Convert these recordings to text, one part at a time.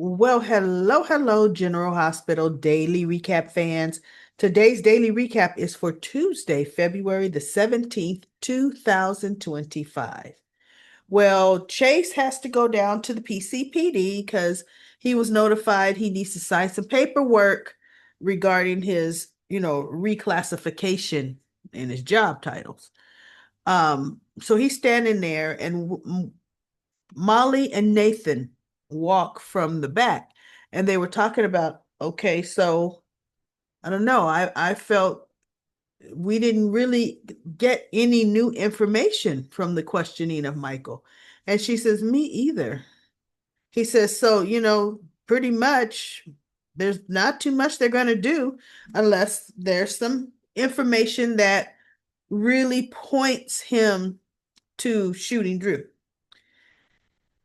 Well, hello, General Hospital Daily Recap fans. Today's daily recap is for Tuesday, February the 17th, 2025. Well, Chase has to go down to the PCPD because he was notified he needs to sign some paperwork regarding his, reclassification in his job titles. So he's standing there, and Molly and Nathan walk from the back, and they were talking about, okay, so I don't know. I felt we didn't really get any new information from the questioning of Michael. And she says, me either. He says, so, pretty much there's not too much they're going to do unless there's some information that really points him to shooting Drew.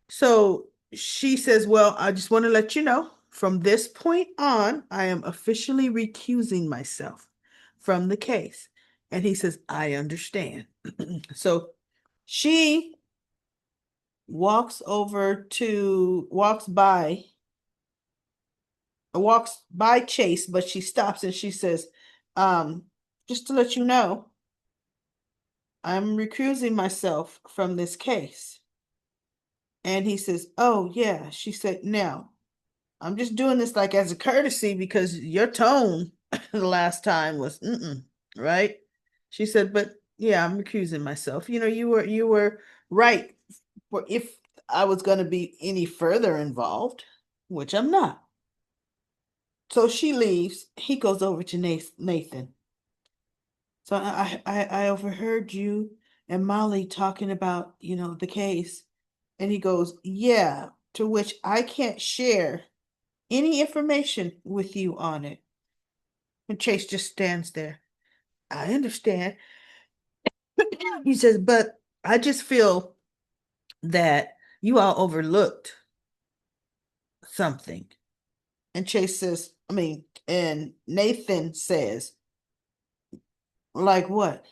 So she says, well, I just want to let you know from this point on, I am officially recusing myself from the case. And he says, I understand. So she walks by Chase, but she stops and she says, um, just to let you know, I'm recusing myself from this case. And he says, oh, yeah. She said, now, I'm just doing this like as a courtesy because your tone the last time was right? She said, but yeah, I'm recusing myself. You were right for if I was going to be any further involved, which I'm not. So she leaves. He goes over to Nathan. So I overheard you and Molly talking about, the case. And he goes, yeah, to which I can't share any information with you on it. And Chase just stands there. I understand. He says, but I just feel that you all overlooked something. And Chase says, and Nathan says, like what?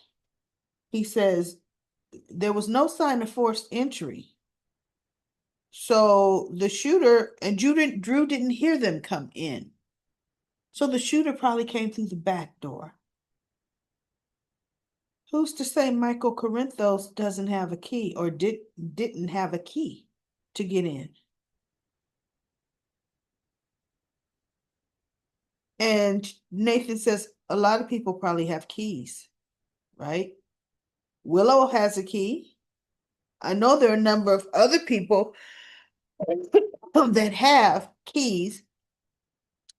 He says, there was no sign of forced entry. So the shooter and Drew didn't hear them come in. So the shooter probably came through the back door. Who's to say Michael Corinthos doesn't have a key or didn't have a key to get in? And Nathan says a lot of people probably have keys, right? Willow has a key. I know there are a number of other people that have keys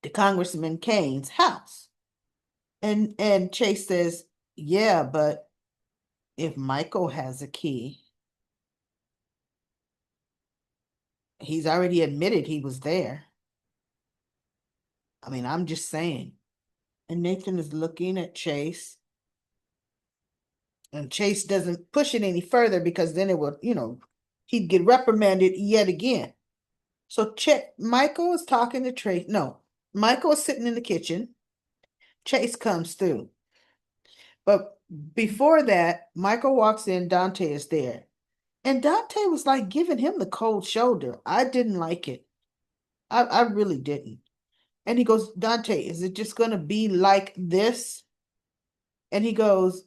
to Congressman Kane's house. And Chase says, yeah, but if Michael has a key, he's already admitted he was there. I'm just saying. And Nathan is looking at Chase. And Chase doesn't push it any further because then it would, he'd get reprimanded yet again. So Michael is talking to Trace. No, Michael is sitting in the kitchen. Chase comes through. But before that, Michael walks in, Dante is there. And Dante was like giving him the cold shoulder. I didn't like it. I really didn't. And he goes, Dante, is it just going to be like this? And he goes,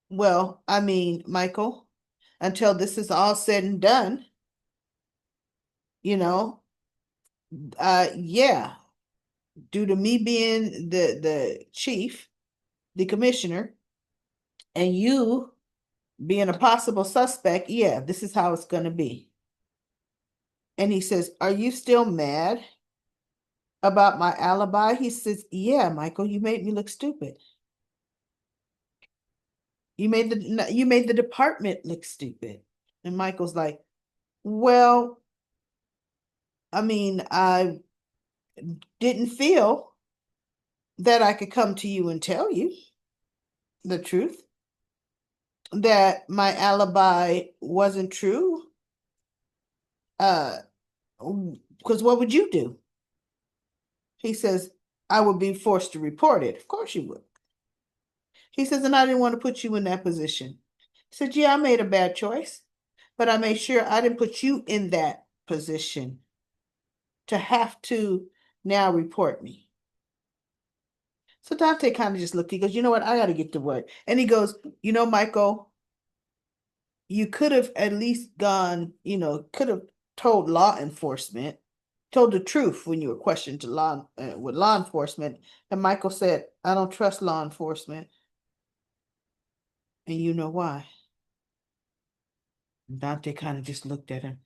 well, Michael, until this is all said and done, you know, yeah, due to me being the chief, the commissioner, and you being a possible suspect, yeah, this is how it's going to be. And he says, are you still mad about my alibi? He says, yeah, Michael, you made me look stupid. You made the department look stupid. And Michael's like, well, I didn't feel that I could come to you and tell you the truth, that my alibi wasn't true. Because what would you do? He says, I would be forced to report it. Of course you would. He says, and I didn't want to put you in that position. He said, yeah, I made a bad choice, but I made sure I didn't put you in that position. to have to now report me. So Dante kind of just looked, he goes, you know what, I got to get to work. And he goes, you know, Michael, you could have at least gone, could have told law enforcement, told the truth when you were questioned to with law enforcement. And Michael said, I don't trust law enforcement. And you know why? Dante kind of just looked at him.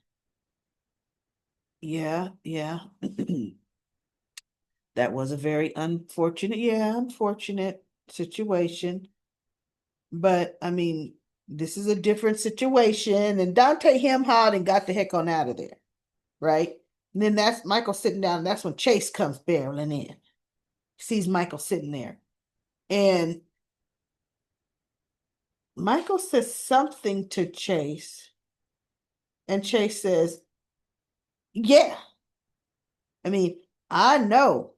Yeah, yeah. That was a very unfortunate situation. But I mean, this is a different situation. And Dante hem-hawed and got the heck on out of there. Right? And then that's Michael sitting down. And that's when Chase comes barreling in. Sees Michael sitting there. And Michael says something to Chase. And Chase says, yeah. I mean, I know.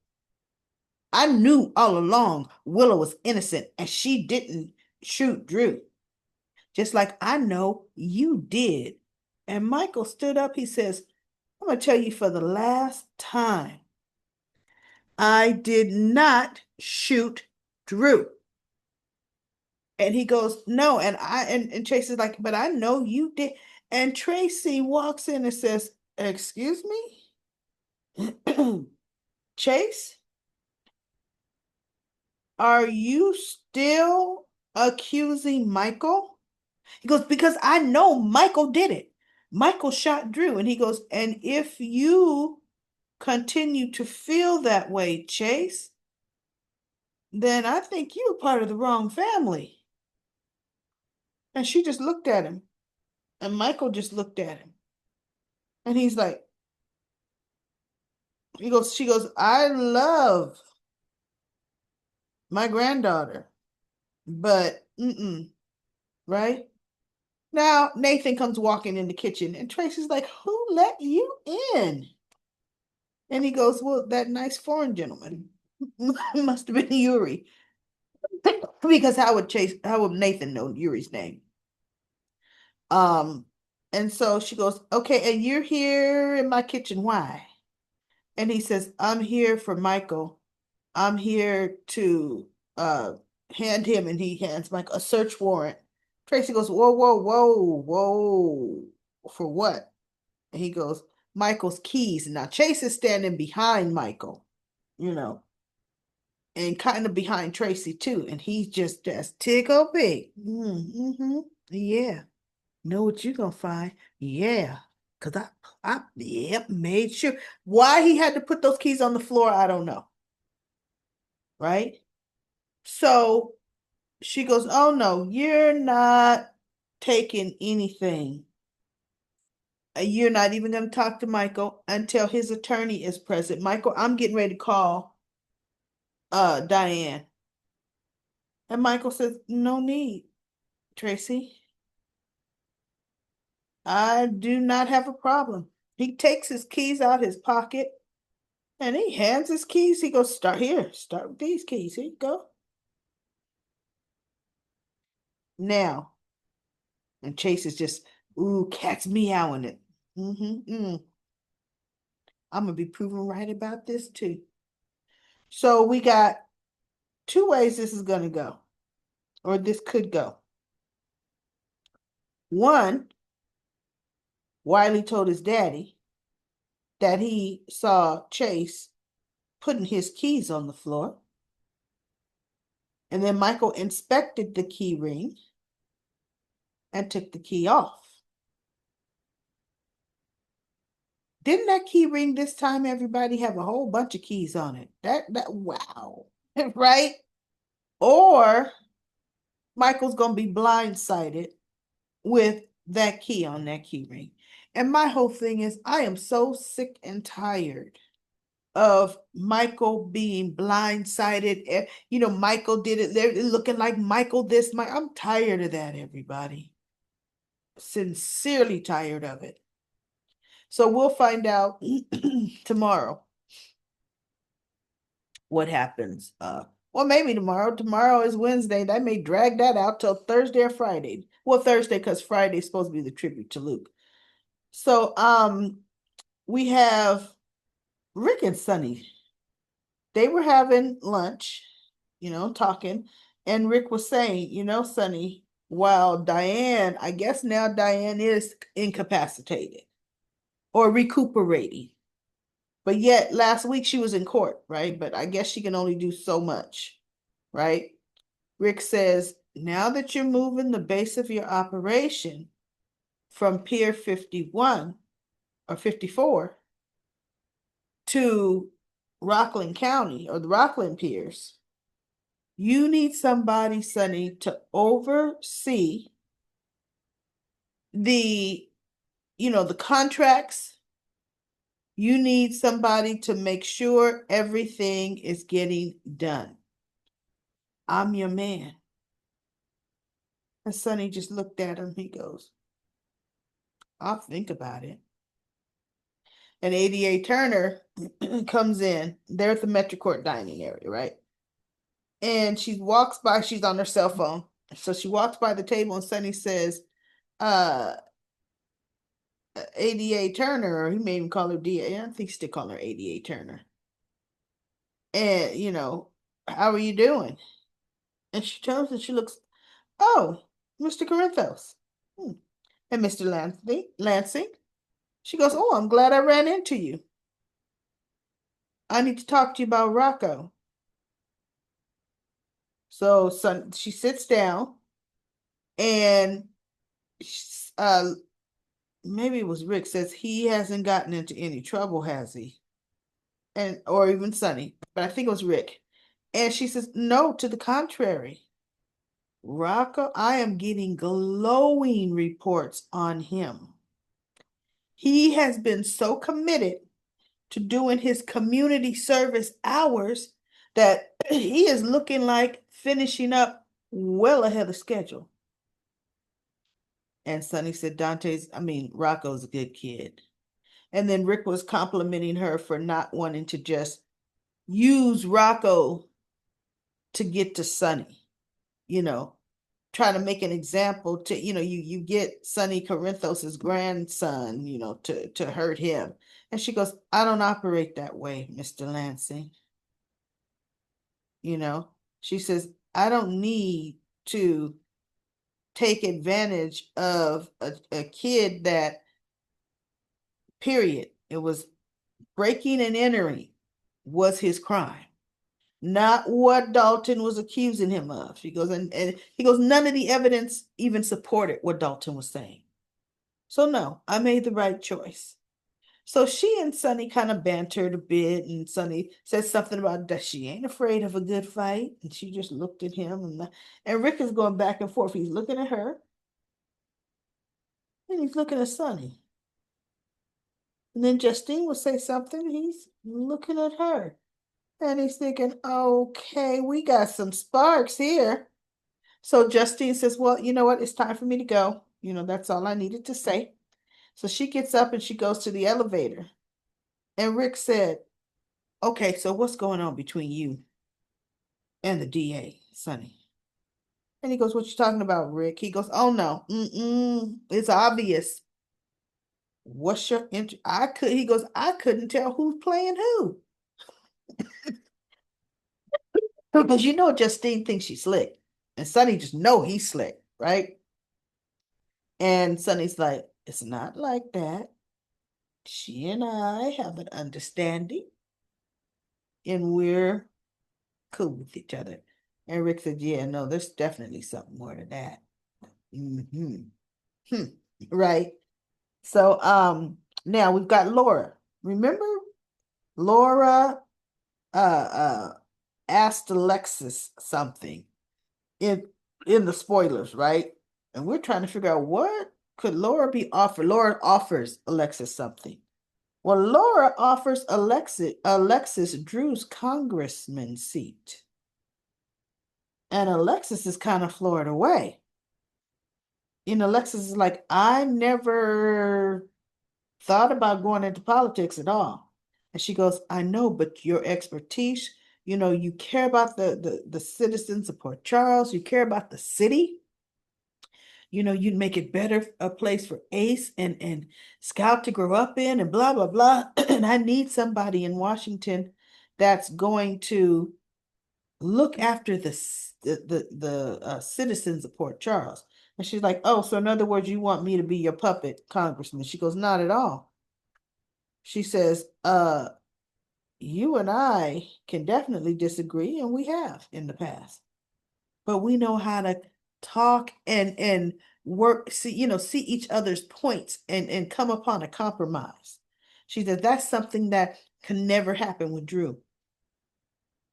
I knew all along Willow was innocent and she didn't shoot Drew. Just like I know you did. And Michael stood up. He says, I'm going to tell you for the last time, I did not shoot Drew. And he goes, no. And Chase is like, but I know you did. And Tracy walks in and says, excuse me? Chase, are you still accusing Michael? He goes, because I know Michael did it. Michael shot Drew. And he goes, and if you continue to feel that way, Chase, then I think you're part of the wrong family. And she just looked at him. And Michael just looked at him. And he's like, she goes, I love my granddaughter, but right? Now Nathan comes walking in the kitchen and Tracy's like, who let you in? And he goes, well, that nice foreign gentleman. Must have been Yuri. Because how would Nathan know Yuri's name? And so she goes, okay, and you're here in my kitchen. Why? And he says, I'm here for Michael. I'm here to hand him, and he hands Michael a search warrant. Tracy goes, whoa, whoa, whoa, whoa. For what? And he goes, Michael's keys. Now Chase is standing behind Michael, and kind of behind Tracy too. And he's just tickle big. Yeah. Know what you're gonna find? Yeah. Cause I made sure. Why he had to put those keys on the floor, I don't know. Right? So she goes, oh no, you're not taking anything. You're not even going to talk to Michael until his attorney is present. Michael, I'm getting ready to call Diane. And Michael says, no need, Tracy. I do not have a problem. He takes his keys out his pocket and he hands his keys. He goes, start with these keys. Here you go. Now, and Chase is just, ooh, cat's meowing it. I'm gonna be proven right about this too. So we got two ways this is gonna go, or this could go. One, Wiley told his daddy that he saw Chase putting his keys on the floor. And then Michael inspected the key ring and took the key off. Didn't that key ring this time, everybody, have a whole bunch of keys on it? That wow. Right? Or Michael's gonna be blindsided with that key on that key ring. And my whole thing is, I am so sick and tired of Michael being blindsided. Michael did it. They're looking like Michael this. I'm tired of that, everybody. Sincerely tired of it. So we'll find out tomorrow what happens. Well, maybe tomorrow. Tomorrow is Wednesday. That may drag that out till Thursday or Friday. Well, Thursday, because Friday is supposed to be the tribute to Luke. So we have Rick and Sonny, they were having lunch, talking, and Rick was saying, Sonny, while Diane, I guess now Diane is incapacitated or recuperating. But yet last week she was in court, right? But I guess she can only do so much, right? Rick says, now that you're moving the base of your operation from Pier 51 or 54 to Rockland County or the Rockland Piers, you need somebody, Sonny, to oversee the, the contracts. You need somebody to make sure everything is getting done. I'm your man. And Sonny just looked at him. He goes, I'll think about it. And ADA Turner comes in. They're at the MetroCourt dining area, right? And she walks by, she's on her cell phone. So she walks by the table and Sonny says, uh, ADA Turner, or he may even call her DA. I think he still call her ADA Turner. And, how are you doing? And she turns and she looks, oh, Mr. Corinthos. And Mr. Lansing. She goes, oh, I'm glad I ran into you. I need to talk to you about Rocco. So she sits down and maybe it was Rick says he hasn't gotten into any trouble, has he? And or even Sonny, but I think it was Rick. And she says, no, to the contrary. Rocco, I am getting glowing reports on him. He has been so committed to doing his community service hours that he is looking like finishing up well ahead of schedule. And Sonny said, Rocco's a good kid. And then Rick was complimenting her for not wanting to just use Rocco to get to Sonny, try to make an example to, you get Sonny Corinthos's grandson, to hurt him. And she goes, I don't operate that way, Mr. Lansing. She says, I don't need to take advantage of a kid that, period. It was breaking and entering was his crime, not what Dalton was accusing him of. She goes, and he goes, none of the evidence even supported what Dalton was saying. So no, I made the right choice. So she and Sonny kind of bantered a bit, and Sonny said something about that she ain't afraid of a good fight. And she just looked at him, and Rick is going back and forth. He's looking at her, and he's looking at Sonny. And then Justine will say something, he's looking at her. And he's thinking, okay, we got some sparks here. So Justine says, well, you know what? It's time for me to go. That's all I needed to say. So she gets up and she goes to the elevator. And Rick said, okay, so what's going on between you and the DA, Sonny? And he goes, what you talking about, Rick? He goes, oh no, it's obvious. What's your interest? He goes, I couldn't tell who's playing who. Because Justine thinks she's slick. And Sonny just know he's slick, right? And Sonny's like, it's not like that. She and I have an understanding. And we're cool with each other. And Rick said, yeah, no, there's definitely something more to that. Right. So now we've got Laura. Remember Laura asked Alexis something in the spoilers, right? And we're trying to figure out what could Laura be offered. Laura offers Alexis something. Well, Laura offers Alexis Drew's congressman seat. And Alexis is kind of floored away. Alexis is like, I never thought about going into politics at all. And she goes, I know, but your expertise, you care about the citizens of Port Charles, you care about the city. you'd make it better a place for Ace and Scout to grow up in and blah blah blah. And I need somebody in Washington that's going to look after the citizens of Port Charles. And she's like, oh, so in other words, you want me to be your puppet, Congressman? She goes, not at all. She says, you and I can definitely disagree, and we have in the past, but we know how to talk and work, see each other's points and come upon a compromise. She said that's something that can never happen with Drew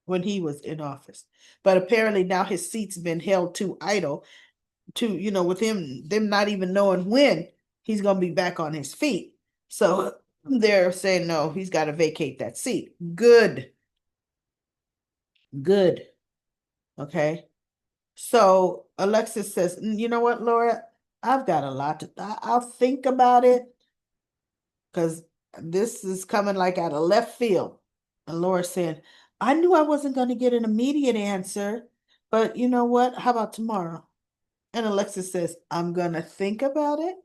when he was in office. But apparently now his seat's been held too idle to, with them not even knowing when he's gonna be back on his feet. So they're saying no, he's got to vacate that seat. Good. Good. Okay. So Alexis says, you know what, Laura? I've got a lot I'll think about it because this is coming like out of left field. And Laura said, I knew I wasn't going to get an immediate answer, but you know what? How about tomorrow? And Alexis says, I'm going to think about it.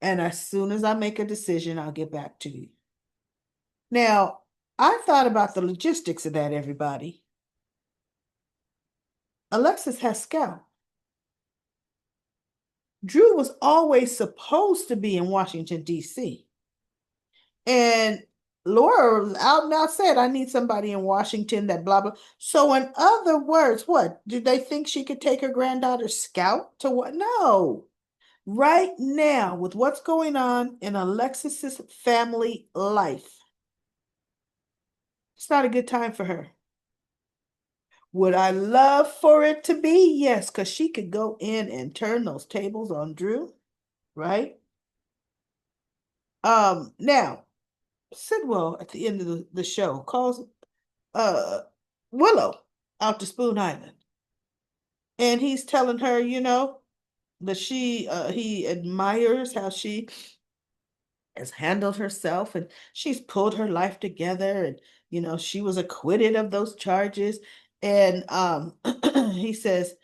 And as soon as I make a decision, I'll get back to you. Now, I thought about the logistics of that, everybody. Alexis has Scout. Drew was always supposed to be in Washington, D.C. And Laura out and out said, I need somebody in Washington that blah, blah. So, in other words, what? Did they think she could take her granddaughter Scout to what? No. Right now, with what's going on in Alexis's family life, it's not a good time for her. Would I love for it to be? Yes, because she could go in and turn those tables on Drew, right? Now, Sidwell at the end of the show calls uh Willow out to Spoon Island. And he's telling her, that he admires how she has handled herself and she's pulled her life together and she was acquitted of those charges. And he says,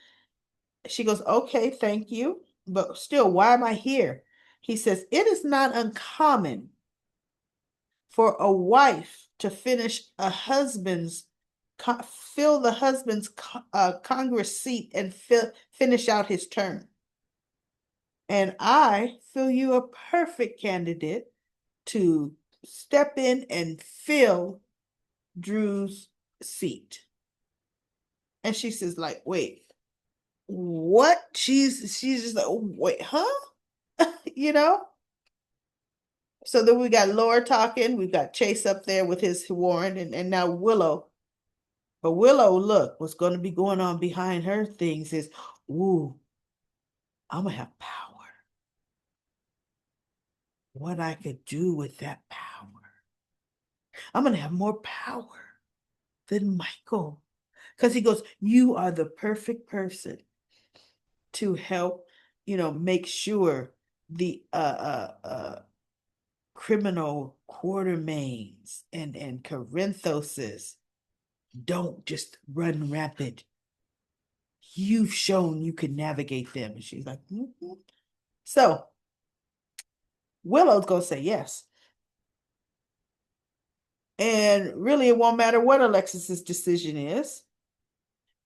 she goes, okay, thank you, but still, why am I here? He says, it is not uncommon for a wife to fill the husband's Congress seat and finish out his term. And I feel you a perfect candidate to step in and fill Drew's seat. And she says, like, wait, what? She's just like, wait, huh? So then we got Laura talking. We've got Chase up there with his warrant, and now Willow. But Willow, look, what's going to be going on behind her things is, ooh, I'm going to have power. What I could do with that power. I'm going to have more power than Michael. Because he goes, you are the perfect person to help, make sure the criminal Quartermains and Corinthoses don't just run rampant. You've shown you can navigate them. And she's like, mm-hmm. So Willow's gonna say yes. And really, it won't matter what Alexis's decision is,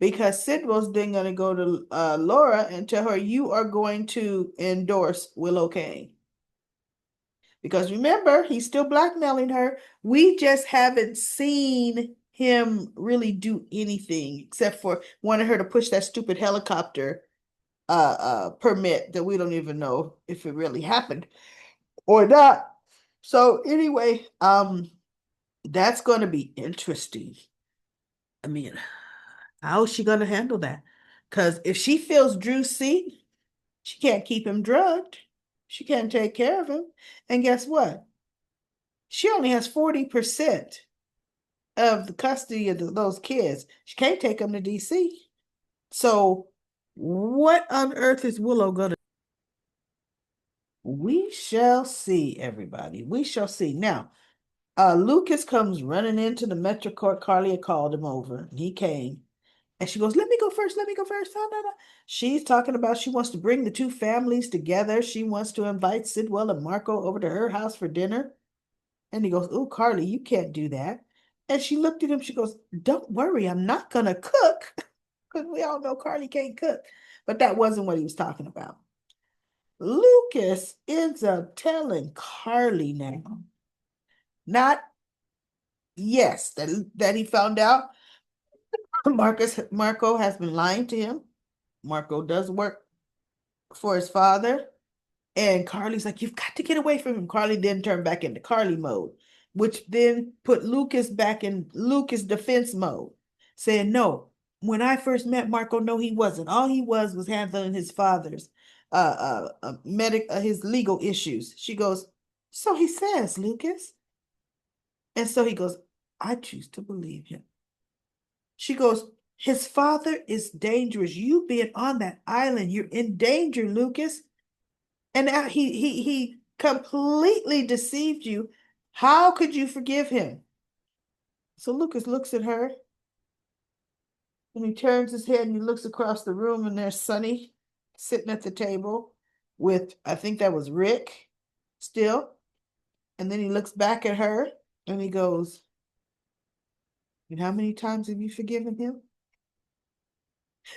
because Sidwell's then going to go to Laura and tell her, you are going to endorse Willow Kane. Because remember, he's still blackmailing her. We just haven't seen him really do anything except for wanting her to push that stupid helicopter permit that we don't even know if it really happened or not. So anyway, that's going to be interesting. I mean, how is she going to handle that? Because if she fills Drew's seat, she can't keep him drugged. She can't take care of him. And guess what? She only has 40% of the custody of those kids. She can't take them to DC. So what on earth is Willow going to do? We shall see, everybody. We shall see. Now, Lucas comes running into the Metro Court. Carly had called him over. And he came. And she goes, let me go first, let me go first. No, no, no. She's talking about she wants to bring the two families together. She wants to invite Sidwell and Marco over to her house for dinner. And he goes, oh, Carly, you can't do that. And she looked at him, she goes, don't worry, I'm not gonna cook. Because we all know Carly can't cook. But that wasn't what he was talking about. Lucas ends up telling Carly now, not yes, that he found out Marco has been lying to him. Marco does work for his father. And Carly's like, you've got to get away from him. Carly then turned back into Carly mode, which then put Lucas back in Lucas defense mode, saying, no, when I first met Marco, no, he wasn't. All he was handling his father's his legal issues. She goes, so he says, Lucas. And so he goes, I choose to believe him. She goes, his father is dangerous. You being on that island, you're in danger, Lucas. And now he completely deceived you. How could you forgive him? So Lucas looks at her and he turns his head and he looks across the room and there's Sonny sitting at the table with, I think that was Rick still. And then he looks back at her and he goes, and how many times have you forgiven him?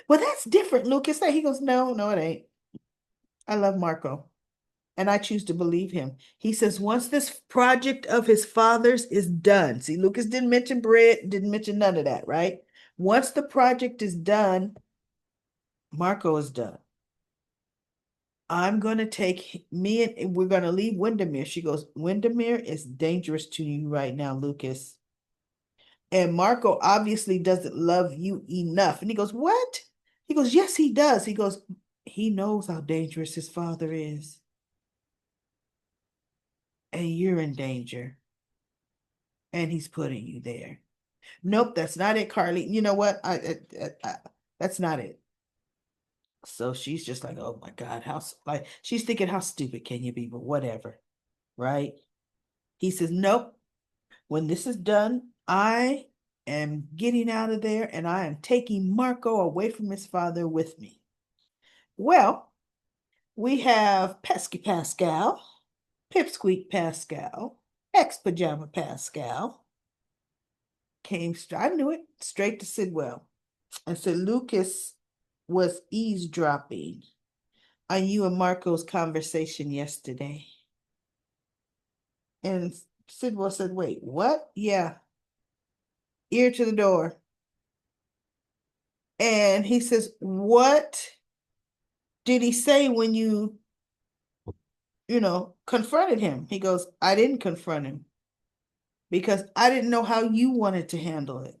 Well, that's different, Lucas. He goes, no, no, it ain't. I love Marco. And I choose to believe him. He says, once this project of his father's is done, see, Lucas didn't mention bread, didn't mention none of that, right? Once the project is done, Marco is done. I'm going to take me and we're going to leave Windermere. She goes, Windermere is dangerous to you right now, Lucas. And Marco obviously doesn't love you enough. And he goes, what? He goes, yes, he does. He goes, he knows how dangerous his father is. And you're in danger. And he's putting you there. Nope, that's not it, Carly. You know what? That's not it. So she's just like, oh my God, like she's thinking, how stupid can you be? But whatever, right? He says, nope. When this is done, I am getting out of there and I am taking Marco away from his father with me. Well, we have Pesky Pascal, Pipsqueak Pascal, Ex Pajama Pascal came, I knew it, straight to Sidwell. And so Lucas was eavesdropping on you and Marco's conversation yesterday. And Sidwell said, wait, what? Yeah. Ear to the door. And he says, what did he say when confronted him? He goes, I didn't confront him because I didn't know how you wanted to handle it.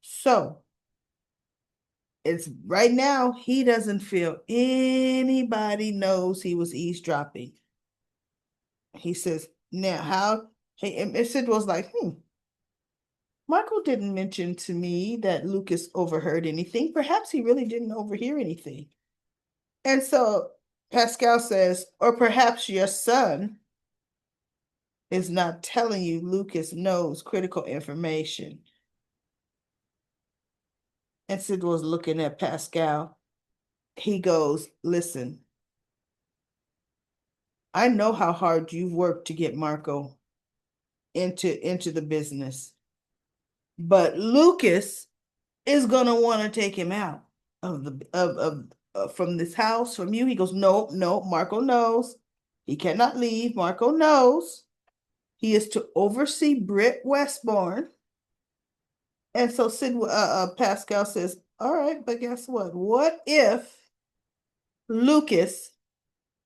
So it's right now, he doesn't feel anybody knows he was eavesdropping. He says, now how? Hey, and Sid was like, Michael didn't mention to me that Lucas overheard anything. Perhaps he really didn't overhear anything. And so Pascal says, or perhaps your son is not telling you Lucas knows critical information. And Sid was looking at Pascal. He goes, listen, I know how hard you've worked to get Marco into the business. But Lucas is gonna want to take him out of the from this house, from you. He goes, no, no, Marco knows. He cannot leave. Marco knows. He is to oversee Britt Westbourne. And so Pascal says, all right, but guess what? What if Lucas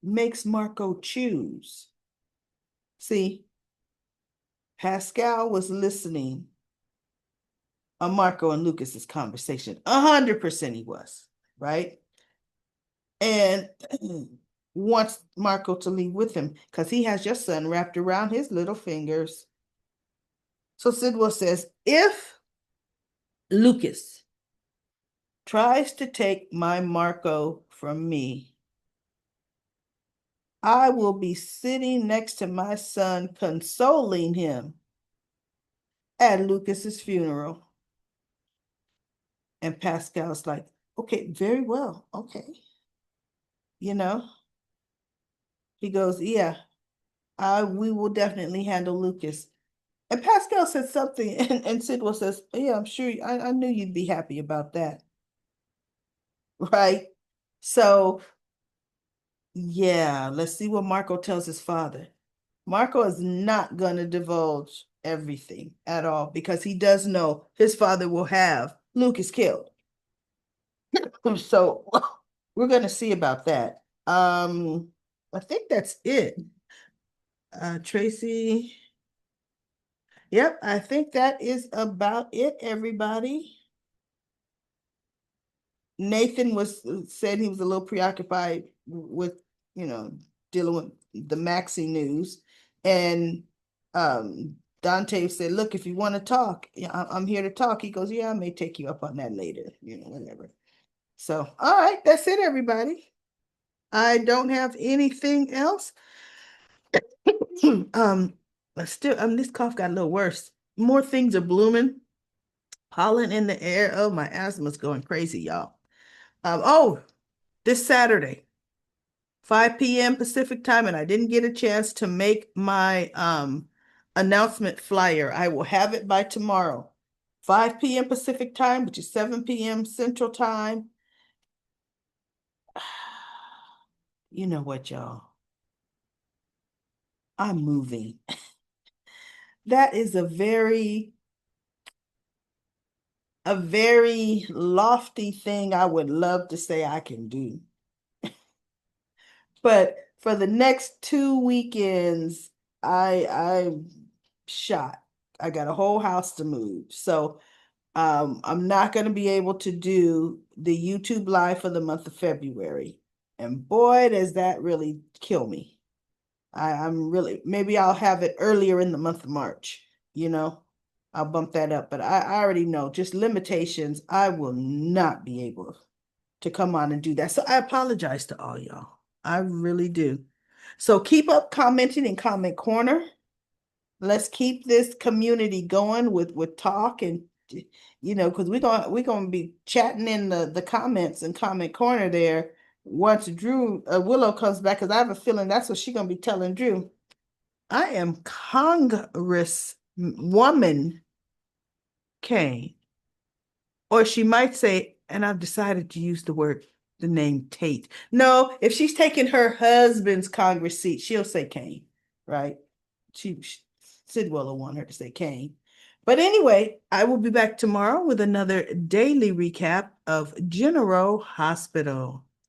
makes Marco choose? See, Pascal was listening on Marco and Lucas's conversation. 100% he was, right? And wants Marco to leave with him because he has your son wrapped around his little fingers. So Sidwell says, if Lucas tries to take my Marco from me, I will be sitting next to my son consoling him at Lucas's funeral. And Pascal's like, okay, very well. Okay. You know, he goes, yeah, we will definitely handle Lucas. And Pascal said something, and Sidwell says, yeah, I'm sure I knew you'd be happy about that. Right? So, yeah, let's see what Marco tells his father. Marco is not going to divulge everything at all because he does know his father will have Lucas killed. So we're going to see about that. I think that's it. Tracy. Yep, I think that is about it, everybody. Nathan was said he was a little preoccupied with, you know, dealing with the Maxie news. And Dante said, look, if you want to talk, yeah, I'm here to talk. He goes, yeah, I may take you up on that later, whatever. So, all right, that's it, everybody. I don't have anything else. um, but still, this cough got a little worse. More things are blooming, pollen in the air. Oh, my asthma's going crazy, y'all. Oh, this Saturday, 5 p.m. Pacific time, and I didn't get a chance to make my announcement flyer. I will have it by tomorrow. 5 p.m. Pacific time, which is 7 p.m. Central time. You know what, y'all? I'm moving. That is a very lofty thing I would love to say I can do. But for the next 2 weekends, I'm shot. I got a whole house to move. So I'm not going to be able to do the YouTube live for the month of February. And boy, does that really kill me. I'm really, maybe I'll have it earlier in the month of March, you know. I'll bump that up, but I already know just limitations. I will not be able to come on and do that. So I apologize to all y'all. I really do. So keep up commenting in comment corner. Let's keep this community going with talk and because we're gonna be chatting in the comments and comment corner there once Drew Willow comes back, because I have a feeling that's what she's gonna be telling Drew. I am Congresswoman Kane. Or she might say, and I've decided to use the name Tate. No, if she's taking her husband's Congress seat, she'll say Kane, right? Sidwell will want her to say Kane. But anyway, I will be back tomorrow with another daily recap of General Hospital.